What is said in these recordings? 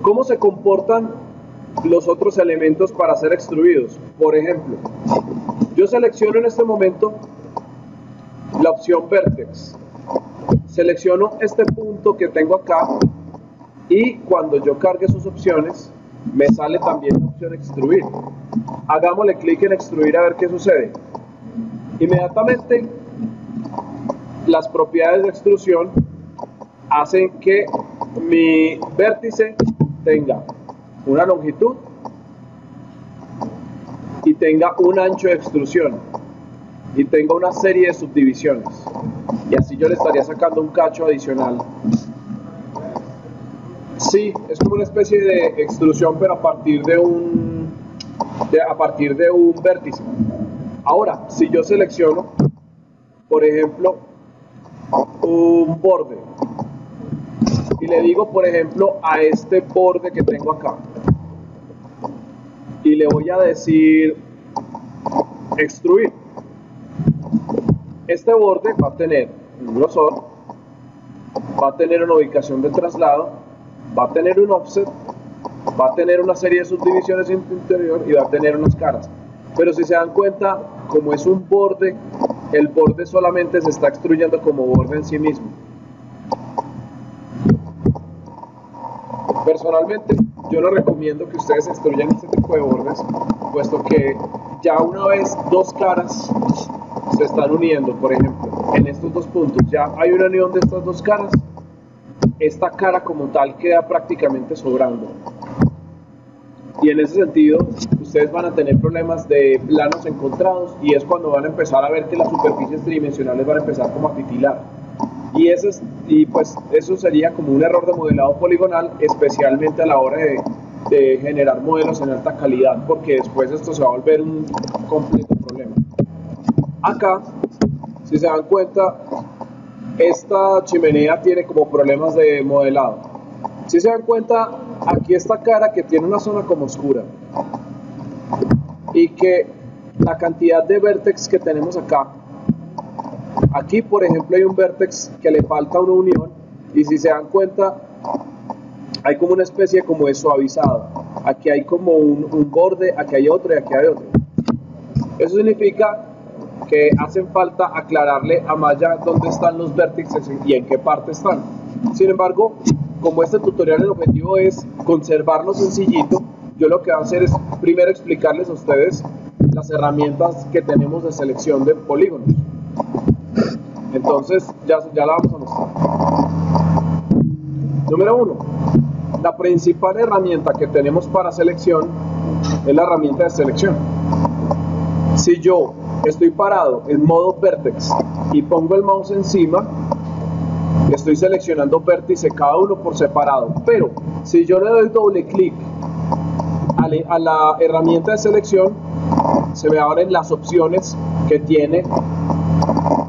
¿Cómo se comportan los otros elementos para ser extruidos? Por ejemplo, yo selecciono en este momento la opción Vertex. Selecciono este punto que tengo acá y cuando yo cargue sus opciones me sale también la opción extruir. Hagámosle clic en extruir a ver qué sucede. Inmediatamente las propiedades de extrusión hacen que mi vértice tenga una longitud y tenga un ancho de extrusión y tenga una serie de subdivisiones, y así yo le estaría sacando un cacho adicional. Sí, es como una especie de extrusión, pero a partir de un vértice. Ahora, si yo selecciono, por ejemplo, un borde y le digo, por ejemplo, a este borde que tengo acá, y le voy a decir extruir, este borde va a tener un grosor, va a tener una ubicación de traslado, va a tener un offset, va a tener una serie de subdivisiones interior y va a tener unas caras. Pero si se dan cuenta, como es un borde, el borde solamente se está extruyendo como borde en sí mismo. Personalmente, yo no recomiendo que ustedes extruyan este tipo de bordes, puesto que ya una vez dos caras se están uniendo, por ejemplo, en estos dos puntos, ya hay una unión de estas dos caras, esta cara como tal queda prácticamente sobrando. Y en ese sentido, ustedes van a tener problemas de planos encontrados, y es cuando van a empezar a ver que las superficies tridimensionales van a empezar como a titilar. Y pues eso sería como un error de modelado poligonal, especialmente a la hora de generar modelos en alta calidad, porque después esto se va a volver un completo problema. Acá, si se dan cuenta, esta chimenea tiene como problemas de modelado. Si se dan cuenta, aquí esta cara que tiene una zona como oscura, y que la cantidad de vértex que tenemos acá, aquí por ejemplo hay un vértex que le falta una unión, y si se dan cuenta hay como una especie como de suavizado, aquí hay como un borde, aquí hay otro y aquí hay otro. Eso significa que hacen falta aclararle a Maya dónde están los vértices y en qué parte están. Sin embargo, como este tutorial el objetivo es conservarlo sencillito, yo lo que voy a hacer es primero explicarles a ustedes las herramientas que tenemos de selección de polígonos. Entonces ya la vamos a mostrar. Número 1, la principal herramienta que tenemos para selección es la herramienta de selección. Si yo estoy parado en modo vertex y pongo el mouse encima, estoy seleccionando vértice cada uno por separado, pero si yo le doy doble clic a la herramienta de selección, se me abren las opciones que tiene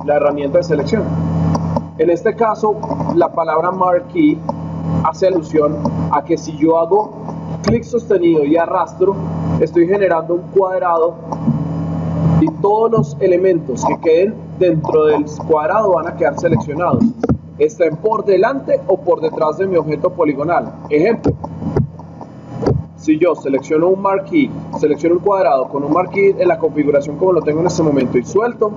la herramienta de selección. En este caso, la palabra marquee hace alusión a que si yo hago clic sostenido y arrastro, estoy generando un cuadrado, y todos los elementos que queden dentro del cuadrado van a quedar seleccionados, estén por delante o por detrás de mi objeto poligonal. Ejemplo, si yo selecciono un marquee, selecciono un cuadrado con un marquee en la configuración como lo tengo en este momento y suelto,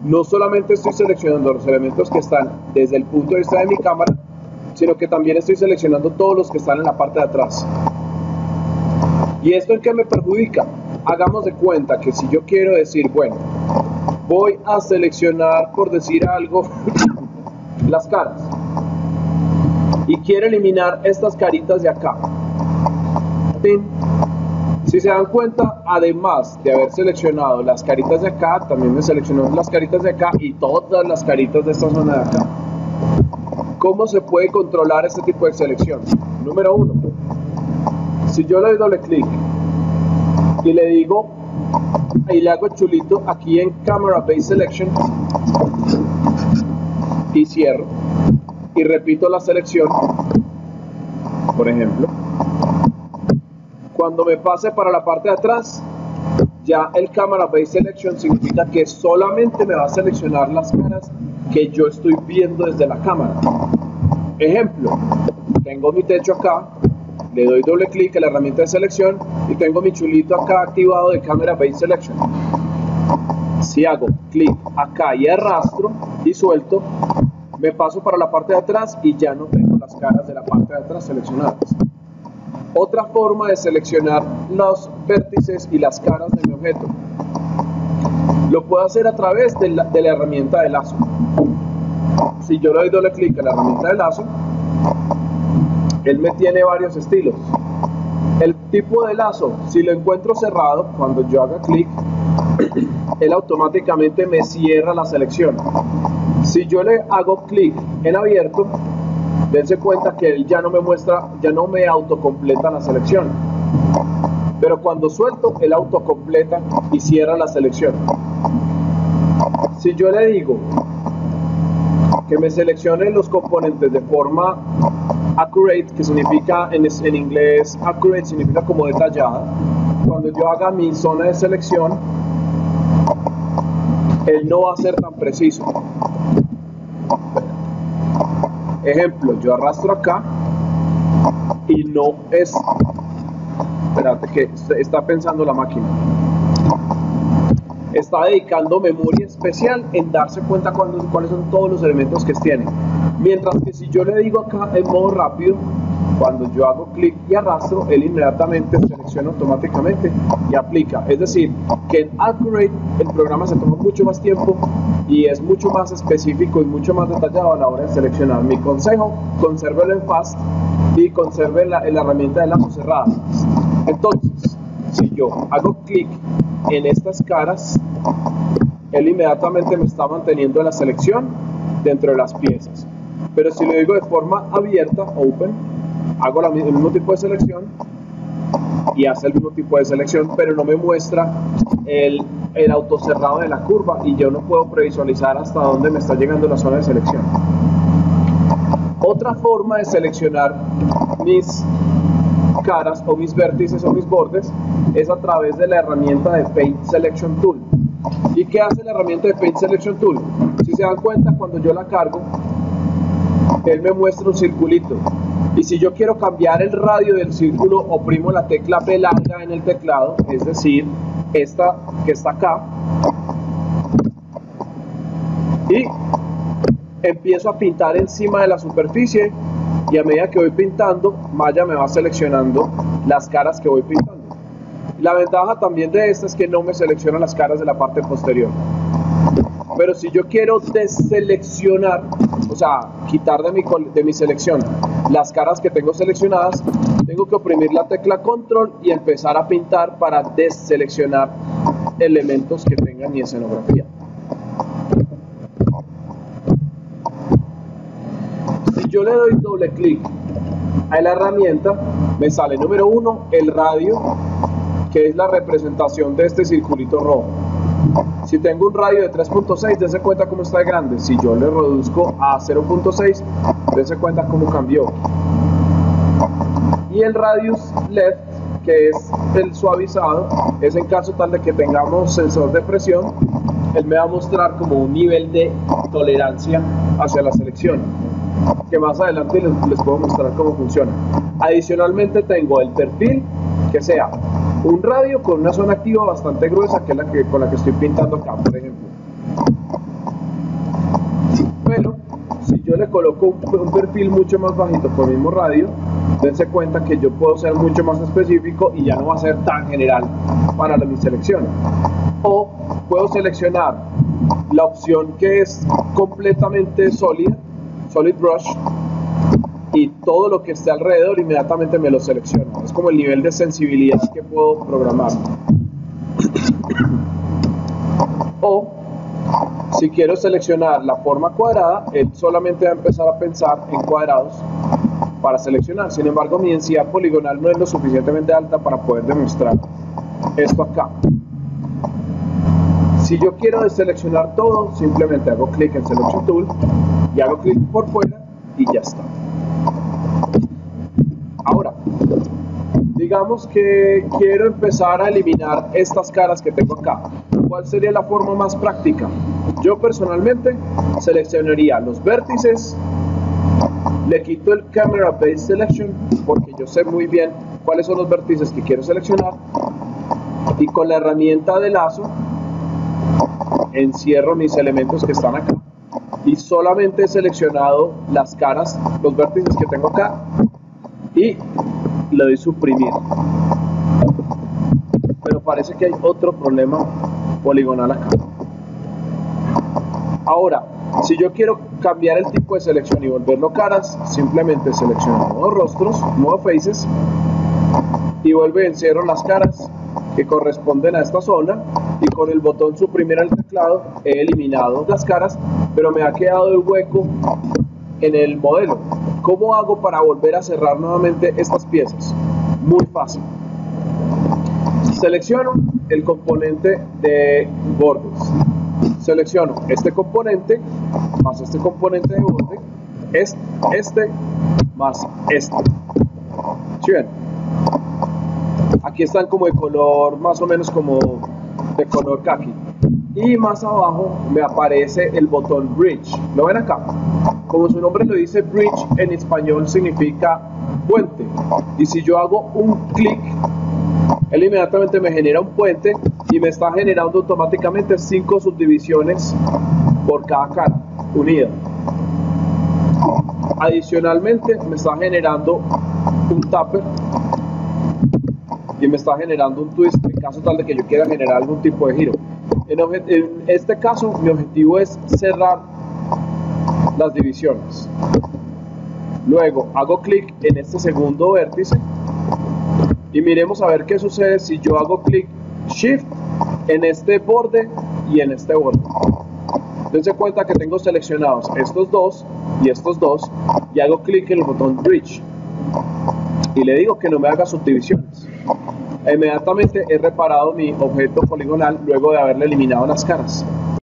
no solamente estoy seleccionando los elementos que están desde el punto de vista de mi cámara, sino que también estoy seleccionando todos los que están en la parte de atrás. ¿Y esto en qué me perjudica? Hagamos de cuenta que si yo quiero decir, bueno, voy a seleccionar, por decir algo, las caras, y quiero eliminar estas caritas de acá. Si se dan cuenta, además de haber seleccionado las caritas de acá, también me seleccionó las caritas de acá y todas las caritas de esta zona de acá. ¿Cómo se puede controlar este tipo de selección? Número 1, si yo le doy doble clic y le digo, y le hago chulito aquí en Camera Based Selection, y cierro, y repito la selección, por ejemplo, cuando me pase para la parte de atrás, ya el Camera Based Selection significa que solamente me va a seleccionar las caras que yo estoy viendo desde la cámara. Ejemplo, tengo mi techo acá le doy doble clic a la herramienta de selección y tengo mi chulito acá activado de Camera Based Selection. Si hago clic acá y arrastro y suelto, me paso para la parte de atrás y ya no tengo las caras de la parte de atrás seleccionadas. Otra forma de seleccionar los vértices y las caras de mi objeto lo puedo hacer a través de la herramienta de lazo. Si yo le doy doble clic a la herramienta de lazo, él me tiene varios estilos. El tipo de lazo, si lo encuentro cerrado, cuando yo haga clic, él automáticamente me cierra la selección. Si yo le hago clic en abierto, dense cuenta que él ya no me muestra, ya no me autocompleta la selección. Pero cuando suelto, él autocompleta y cierra la selección. Si yo le digo que me seleccione los componentes de forma accurate, que significa en inglés accurate significa como detallada, cuando yo haga mi zona de selección, él no va a ser tan preciso. Ejemplo, yo arrastro acá y no es... Espérate que está pensando la máquina. Está dedicando memoria especial en darse cuenta cuáles son todos los elementos que tiene. Mientras que si yo le digo acá en modo rápido, cuando yo hago clic y arrastro, él inmediatamente selecciona automáticamente y aplica. Es decir, que en Accurate el programa se toma mucho más tiempo y es mucho más específico y mucho más detallado a la hora de seleccionar. Mi consejo, consérvelo en Fast y conserve la herramienta de lazo cerrada. Entonces, si yo hago clic en estas caras, él inmediatamente me está manteniendo la selección dentro de las piezas. Pero si lo digo de forma abierta, open, hago el mismo tipo de selección y hace el mismo tipo de selección, pero no me muestra el autocerrado de la curva y yo no puedo previsualizar hasta dónde me está llegando la zona de selección. Otra forma de seleccionar mis caras o mis vértices o mis bordes es a través de la herramienta de Paint Selection Tool. ¿Y qué hace la herramienta de Paint Selection Tool? Si se dan cuenta, cuando yo la cargo, él me muestra un circulito. Y si yo quiero cambiar el radio del círculo, oprimo la tecla B larga en el teclado, es decir, esta que está acá, y empiezo a pintar encima de la superficie, y a medida que voy pintando, Maya me va seleccionando las caras que voy pintando. La ventaja también de esta es que no me selecciona las caras de la parte posterior. Pero si yo quiero deseleccionar, o sea, quitar de mi selección las caras que tengo seleccionadas, tengo que oprimir la tecla control y empezar a pintar para deseleccionar elementos que tengan mi escenografía. Si yo le doy doble clic a la herramienta, me sale número 1, el radio, que es la representación de este circulito rojo. Si tengo un radio de 3.6, dense cuenta cómo está de grande. Si yo le reduzco a 0.6, dense cuenta cómo cambió. Y el radius left, que es el suavizado, es en caso tal de que tengamos sensor de presión, él me va a mostrar como un nivel de tolerancia hacia la selección, que más adelante les puedo mostrar cómo funciona. Adicionalmente tengo el perfil, que sea un radio con una zona activa bastante gruesa, que es con la que estoy pintando acá, por ejemplo. Pero si yo le coloco un perfil mucho más bajito con el mismo radio, dense cuenta que yo puedo ser mucho más específico y ya no va a ser tan general para mi selección. O puedo seleccionar la opción que es completamente sólida, Solid Brush, y todo lo que esté alrededor inmediatamente me lo selecciona. Es como el nivel de sensibilidad que puedo programar. O si quiero seleccionar la forma cuadrada, él solamente va a empezar a pensar en cuadrados para seleccionar. Sin embargo, mi densidad poligonal no es lo suficientemente alta para poder demostrar esto acá. Si yo quiero deseleccionar todo, simplemente hago clic en Selection Tool y hago clic por fuera y ya está. Ahora, digamos que quiero empezar a eliminar estas caras que tengo acá. ¿Cuál sería la forma más práctica? Yo personalmente seleccionaría los vértices le quito el Camera Based Selection porque yo sé muy bien cuáles son los vértices que quiero seleccionar, y con la herramienta de lazo encierro mis elementos que están acá y solamente he seleccionado las caras, los vértices que tengo acá, y le doy suprimir. Pero parece que hay otro problema poligonal acá. Ahora, si yo quiero cambiar el tipo de selección y volverlo caras, simplemente selecciono modo rostros, modo faces, y vuelvo y encierro las caras que corresponden a esta zona, y con el botón suprimir al teclado he eliminado las caras, pero me ha quedado el hueco en el modelo. ¿Cómo hago para volver a cerrar nuevamente estas piezas? Muy fácil. Selecciono el componente de bordes, selecciono este componente más este componente de borde, este más este. ¿Sí ven? Aquí están como de color, más o menos como de color khaki. Y más abajo me aparece el botón Bridge. ¿Lo ven acá? Como su nombre lo dice, Bridge en español significa puente. Y si yo hago un clic, él inmediatamente me genera un puente y me está generando automáticamente 5 subdivisiones por cada cara unida. Adicionalmente me está generando un tupper y me está generando un twist en caso tal de que yo quiera generar algún tipo de giro. En este caso mi objetivo es cerrar las divisiones. Luego hago clic en este segundo vértice y miremos a ver qué sucede si yo hago clic Shift en este borde y en este borde. Dense cuenta que tengo seleccionados estos dos y hago clic en el botón Bridge y le digo que no me haga subdivisiones. Inmediatamente he reparado mi objeto poligonal luego de haberle eliminado las caras.